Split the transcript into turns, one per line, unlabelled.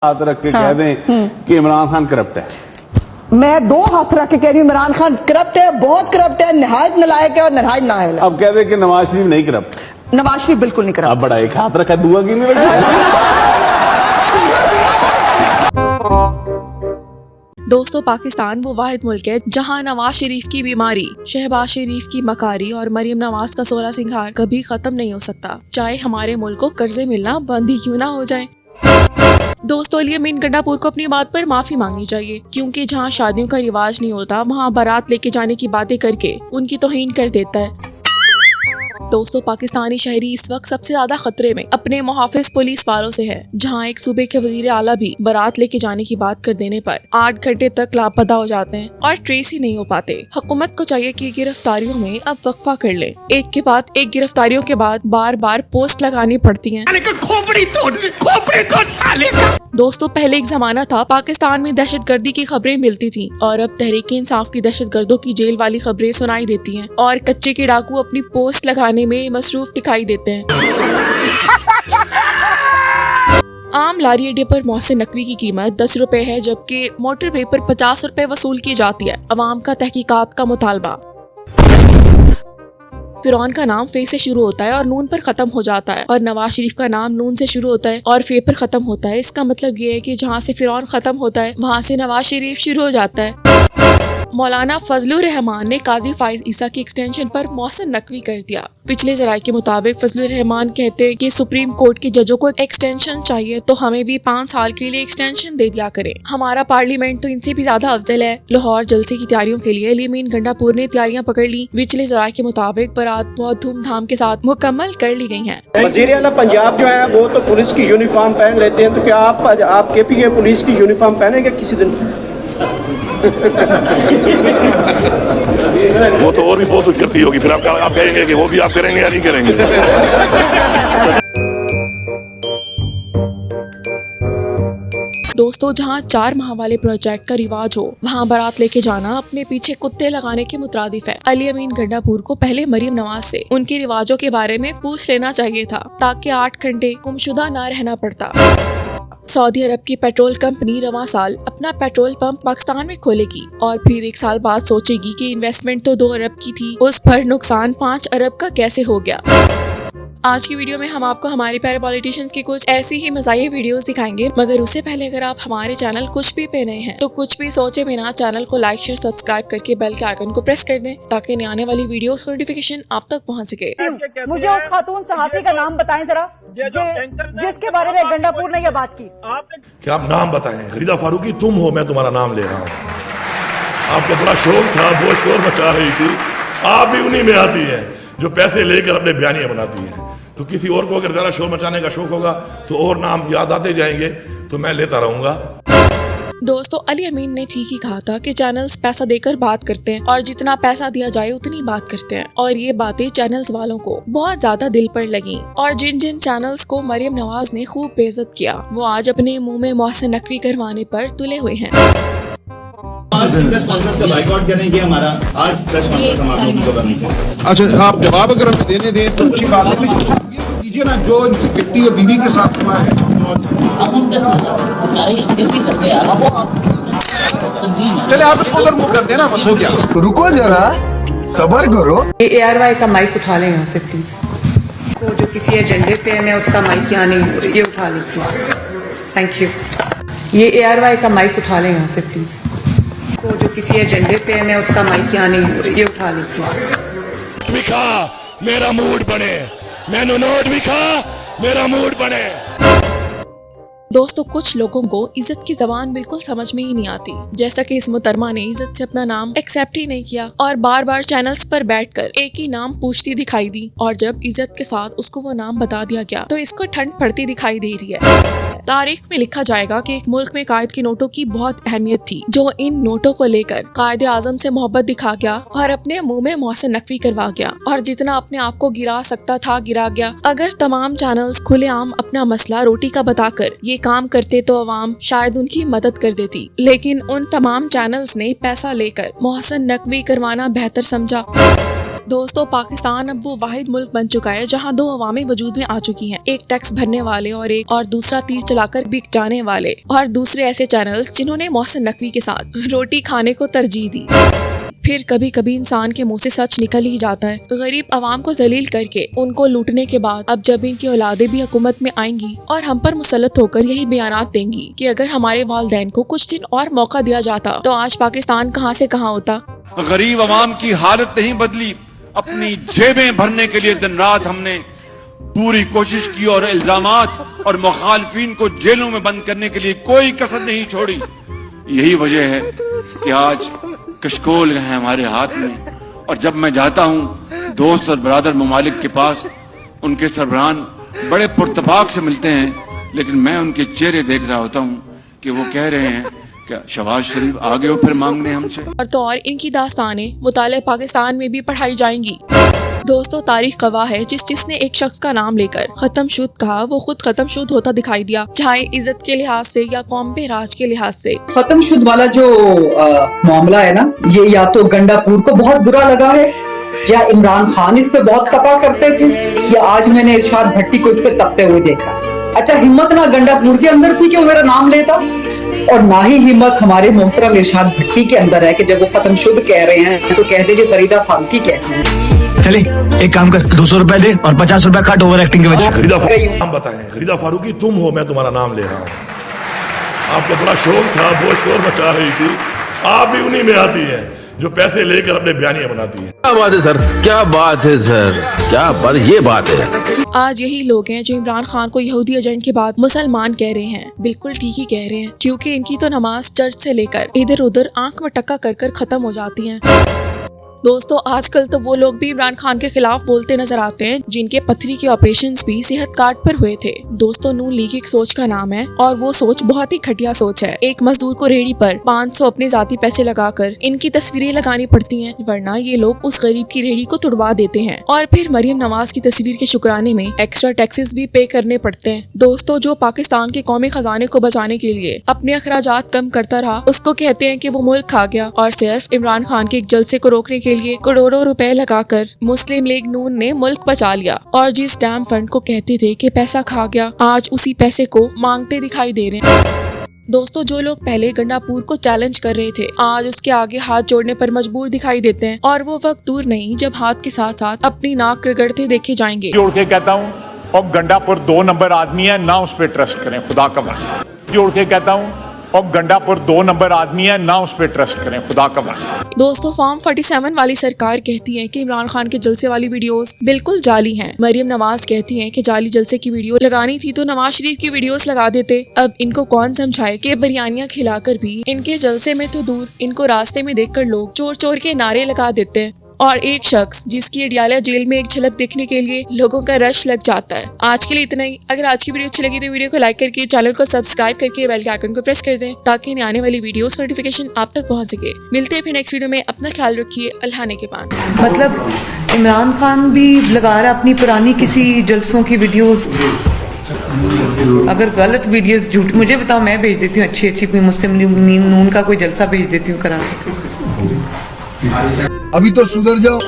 हाथ रख के कह दें कि इमरान खान करप्ट है।
मैं दो हाथ रख के कह रही हूँ इमरान खान करप्ट है, बहुत करप्ट है, निहायत नालायक है और निहायत नाअहल है।
अब कह दे कि नवाज शरीफ नहीं करप्ट,
नवाज शरीफ बिल्कुल नहीं करप्ट।
अब बड़ा एक हाथ रखा दुआ की नहीं बैठा।
दोस्तों, पाकिस्तान वो वाहिद मुल्क है जहां नवाज शरीफ की बीमारी, शहबाज शरीफ की मकारी और मरियम नवाज का 16 सिंगार कभी खत्म नहीं हो सकता, चाहे हमारे मुल्क को कर्जे मिलना बंद ही क्यों ना हो जाए। दोस्तों, अली अमीन गंडापुर को अपनी बात पर माफी मांगनी चाहिए, क्योंकि जहां शादियों का रिवाज नहीं होता वहां बारात लेके जाने की बातें करके उनकी तौहीन कर देता है। दोस्तों, पाकिस्तानी शहरी इस वक्त सबसे ज्यादा खतरे में अपने मुहाफिज पुलिस वालों से है, जहां एक सूबे के वजीर आला भी बारात लेके जाने की बात कर देने पर 8 घंटे तक लापता हो जाते हैं और ट्रेस ही नहीं हो पाते। हुकूमत को चाहिए कि गिरफ्तारियों में अब वक्फा कर ले। एक के बाद एक गिरफ्तारियों के बाद बार बार पोस्ट लगानी पड़ती है। दोस्तों, पहले एक जमाना था पाकिस्तान में दहशतगर्दी की खबरें मिलती थी और अब तहरीक-ए इंसाफ की दहशतगर्दों की जेल वाली खबरें सुनाई देती हैं और कच्चे के डाकू अपनी पोस्ट लगाने में मसरूफ दिखाई देते हैं। आम लारी अड्डे पर मोहसिन नकवी की कीमत 10 रुपए है, जबकि मोटरवे पर 50 रुपए वसूल की जाती है। अवाम का तहकीकात का मुतालबा। फिरौन का नाम फे से शुरू होता है और नून पर खत्म हो जाता है, और नवाज शरीफ का नाम नून से शुरू होता है और फे पर खत्म होता है। इसका मतलब ये है कि जहाँ से फिरौन खत्म होता है वहाँ से नवाज शरीफ शुरू हो जाता है। मौलाना फजलुर रहमान ने काजी फाइज ईसा की एक्सटेंशन पर मोहसिन नकवी कर दिया। पिछले जराये के मुताबिक फजलुर रहमान कहते हैं कि सुप्रीम कोर्ट के जजों को एक्सटेंशन चाहिए तो हमें भी 5 साल के लिए एक्सटेंशन दे दिया करें। हमारा पार्लियामेंट तो इनसे भी ज्यादा अफजल है। लाहौर जलसे की तैयारियों के लिए अली अमीन गंडापुर ने तैयारियां पकड़ ली। पिछले जराये के मुताबिक बारात बहुत धूमधाम के साथ मुकम्मल कर ली गई है।
वज़ीर आला पंजाब जो है वो तो पुलिस की यूनिफॉर्म पहन लेते हैं, तो क्या आप KPA पुलिस की यूनिफॉर्म पहनेंगे किसी दिन?
वो तो और भी बहुत कुछ करती होगी, फिर आप कहेंगे कि वो भी आप करेंगे या नहीं करेंगे।
दोस्तों, जहां 4 माह वाले प्रोजेक्ट का रिवाज हो वहां बारात लेके जाना अपने पीछे कुत्ते लगाने के मुतरादिफ है। अली अमीन गंडापुर को पहले मरियम नवाज से उनके रिवाजों के बारे में पूछ लेना चाहिए था, ताकि 8 घंटे गुमशुदा न रहना पड़ता। सऊदी अरब की पेट्रोल कंपनी रवां साल अपना पेट्रोल पंप पाकिस्तान में खोलेगी और फिर 1 साल बाद सोचेगी कि इन्वेस्टमेंट तो 2 अरब की थी, उस पर नुकसान 5 अरब का कैसे हो गया। आज की वीडियो में हम आपको हमारे प्यारे पॉलिटिशियंस की कुछ ऐसी ही मज़ाहिया वीडियोस दिखाएंगे, मगर उससे पहले अगर आप हमारे चैनल कुछ भी पे नए हैं तो कुछ भी सोचे बिना चैनल को लाइक शेयर सब्सक्राइब करके बेल के आइकन को प्रेस कर दें, ताकि आने वाली वीडियोस का नोटिफिकेशन आप तक पहुंच सके।
मुझे उस खातून सहाफी का नाम बताएं जरा, जिसके बारे में गंडापुर ने यह बात की।
क्या आप नाम बताएं? फरीदा फारूकी तुम हो, मैं तुम्हारा नाम ले रहा हूँ। आपको बड़ा शौक था, वो शोर मचा रही थी, आप भी उन्हीं में आती है जो पैसे लेकर अपने बयानियां बनाती हैं। तो किसी और को अगर ज्यादा शोर मचाने का शौक होगा तो और नाम याद आते जाएंगे, तो मैं लेता रहूंगा।
दोस्तों, अली अमीन ने ठीक ही कहा था कि चैनल्स पैसा देकर बात करते हैं और जितना पैसा दिया जाए उतनी बात करते हैं, और ये बातें चैनल्स वालों को बहुत ज्यादा दिल पर लगी। और जिन जिन चैनल्स को मरियम नवाज ने खूब बेइज्जत किया, वो आज अपने मुंह में मोहसिन नकवी करवाने पर तुले हुए हैं।
आज प्रेस कॉन्फ्रेंस का बाइकआउट करेंगे हमारा, आज प्रेस कॉन्फ्रेंस हम आप लोगों को करनी चाहिए।
अच्छा, आप जवाब अगर हमें देने दें तो अच्छी बात है, कीजिए ना जो बेटी और बीवी के साथ हुआ है। चले आप इसको उधर मुँह कर देना, बस हो गया।
रुको जरा, सबर करो।
ARY का माइक उठा लें यहाँ से प्लीज। को जो किसी एजेंडे पे है, मैं उसका माइक यहाँ नहीं, ये उठा लें प्लीज, थैंक यू। ये ARY का माइक उठा लें यहाँ से प्लीज। को जो किसी एजेंडे पे है, मैं उसका माइक यहाँ नहीं, ये उठा लें प्लीज।
विखा मेरा मूड बने, मैंने नोट विखा मेरा मूड बने।
दोस्तों, कुछ लोगों को इज्जत की जबान बिल्कुल समझ में ही नहीं आती, जैसा कि इस मुहतरमा ने इज्जत से अपना नाम एक्सेप्ट ही नहीं किया और बार बार चैनल्स पर बैठकर एक ही नाम पूछती दिखाई दी, और जब इज्जत के साथ उसको वो नाम बता दिया गया तो इसको ठंड पड़ती दिखाई दे रही है। तारीख में लिखा जाएगा कि एक मुल्क में कायद के नोटों की बहुत अहमियत थी, जो इन नोटों को लेकर कायद आजम से मोहब्बत दिखा गया और अपने मुंह में मोहसिन नकवी करवा गया, और जितना अपने आप को गिरा सकता था गिरा गया। अगर तमाम चैनल्स खुलेआम अपना मसला रोटी का बताकर ये काम करते तो अवाम शायद उनकी मदद कर देती, लेकिन उन तमाम चैनल्स ने पैसा लेकर मोहसिन नकवी करवाना बेहतर समझा। दोस्तों पाकिस्तान अब वो वाहिद मुल्क बन चुका है जहां दो अवामें वजूद में आ चुकी हैं, एक टैक्स भरने वाले और दूसरा तीर चलाकर बिक जाने वाले, और दूसरे ऐसे चैनल्स जिन्होंने मोहसिन नकवी के साथ रोटी खाने को तरजीह दी। फिर कभी कभी इंसान के मुंह से सच निकल ही जाता है। गरीब अवाम को जलील करके उनको लूटने के बाद अब जब इनकी औलादें भी हुकूमत में आएंगी और हम पर मुसल्लत होकर यही बयानात देंगी कि अगर हमारे वालिदैन को कुछ दिन और मौका दिया जाता तो आज पाकिस्तान कहां से कहां होता।
गरीब अवाम की हालत नहीं बदली, अपनी जेबें भरने के लिए दिन रात हमने पूरी कोशिश की और इल्जामात और मुखालफिन को जेलों में बंद करने के लिए कोई कसर नहीं छोड़ी। यही वजह है कि आज कशकोल है हमारे हाथ में, और जब मैं जाता हूँ दोस्त और बरादर ममालिक के पास, उनके सरबराहान बड़े पुरतफाक से मिलते हैं, लेकिन मैं उनके चेहरे देख रहा होता हूँ कि वो कह रहे हैं कि शहबाज शरीफ आ गए हो फिर मांगने हमसे।
और तो और इनकी दास्तानें मुताले पाकिस्तान में भी पढ़ाई जाएंगी। दोस्तों तारीख गवाह है, जिसने एक शख्स का नाम लेकर खत्म शुद कहा वो खुद खत्म शुद होता दिखाई दिया, चाहे इज्जत के लिहाज से या कौम पे राज के लिहाज से।
खत्म शुद वाला जो मामला है ना, ये या तो गंडापुर को बहुत बुरा लगा है या इमरान खान इस पे बहुत तपा करते थे, या आज मैंने इरशाद भट्टी को इस पे तपते हुए देखा। अच्छा, हिम्मत ना गंडापुर के अंदर थी कि वो मेरा नाम लेता, और ना ही हिम्मत हमारे मोहतरम इरशाद भट्टी के अंदर है कि जब वो खत्म शुद कह रहे हैं तो कहते जो फरीदा फारूकी कहती है।
चले एक काम कर, 200 रुपए दे और 50 रुपए काट ओवर एक्टिंग के वजह।
खरीदा नाम बताएं, खरीदा फारूकी तुम हो, मैं तुम्हारा नाम ले रहा हूँ। आपको बड़ा शौक था, वो शोर मचा रही थी, आप भी उन्हीं में आती है जो पैसे लेकर अपने बयानियां बनाती है।
क्या बात है सर, क्या बात है सर, क्या बात, ये बात है।
आज यही लोग हैं जो इमरान खान को यहूदी एजेंट के बाद मुसलमान कह रहे हैं। बिल्कुल ठीक ही कह रहे हैं, क्योंकि इनकी तो नमाज चर्च से लेकर इधर उधर आंख में टक्का कर कर खत्म हो जाती है। दोस्तों आजकल तो वो लोग भी इमरान खान के खिलाफ बोलते नजर आते हैं जिनके पथरी के ऑपरेशंस भी सेहत कार्ड पर हुए थे। दोस्तों नून लीग एक सोच का नाम है और वो सोच बहुत ही घटिया सोच है। एक मजदूर को रेहड़ी पर 500 अपने जाती पैसे लगाकर इनकी तस्वीरें लगानी पड़ती हैं, वरना ये लोग उस गरीब की रेहड़ी को तुड़वा देते हैं और फिर मरियम नवाज की तस्वीर के शुक्राने में एक्स्ट्रा टैक्सेस भी पे करने पड़ते हैं। दोस्तों जो पाकिस्तान के कौमी खजाने को बचाने के लिए अपने अखराजात कम करता रहा उसको कहते हैं कि वो मुल्क खा गया, और सिर्फ इमरान खान के एक जलसे को रोकने के लिए करोड़ों रुपए लगाकर मुस्लिम लीग नून ने मुल्क बचा लिया, और जिस डैम फंड को कहते थे कि पैसा खा गया, आज उसी पैसे को मांगते दिखाई दे रहे हैं। दोस्तों जो लोग पहले गंडापुर को चैलेंज कर रहे थे आज उसके आगे हाथ जोड़ने पर मजबूर दिखाई देते हैं, और वो वक्त दूर नहीं जब हाथ के साथ साथ अपनी नाक रगड़ते देखे जाएंगे।
जोड़ के कहता हूँ, और गंडापुर 2 नंबर आदमी है ना, उस पर ट्रस्ट करें खुदा का वास्ता। जोड़ के कहता हूँ, और गंडापुर 2 नंबर आदमी है ना, उस पर ट्रस्ट करें खुदा का वास्ता।
दोस्तों फॉर्म 47 वाली सरकार कहती है कि इमरान खान के जलसे वाली वीडियोस बिल्कुल जाली हैं। मरियम नवाज कहती हैं कि जाली जलसे की वीडियो लगानी थी तो नवाज शरीफ की वीडियोस लगा देते। अब इनको कौन समझाए कि बिरयानियां खिलाकर भी इनके जलसे में तो दूर, इनको रास्ते में देखकर लोग चोर चोर के नारे लगा देते हैं, और एक शख्स जिसकी अडियाला जेल में एक झलक देखने के लिए लोगों का रश लग जाता है। आज के लिए इतना ही। अगर आज की वीडियो अच्छी लगी तो वीडियो को लाइक करके चैनल को सब्सक्राइब करके बेल के आइकन को प्रेस कर दें ताकि आने वाली वीडियोस नोटिफिकेशन आप तक पहुंच सके। मिलते हैं फिर नेक्स्ट वीडियो में, अपना ख्याल रखिए। अल्लाह ने के पान।
मतलब इमरान खान भी लगा रहा अपनी पुरानी किसी जलसों की वीडियोस, अगर गलत वीडियोस झूठ, मुझे बताओ, मैं भेज देती हूँ अच्छी कोई मुस्लिम नून का कोई जलसा भेज देती हूँ करा।
अभी तो सुधर जाओ।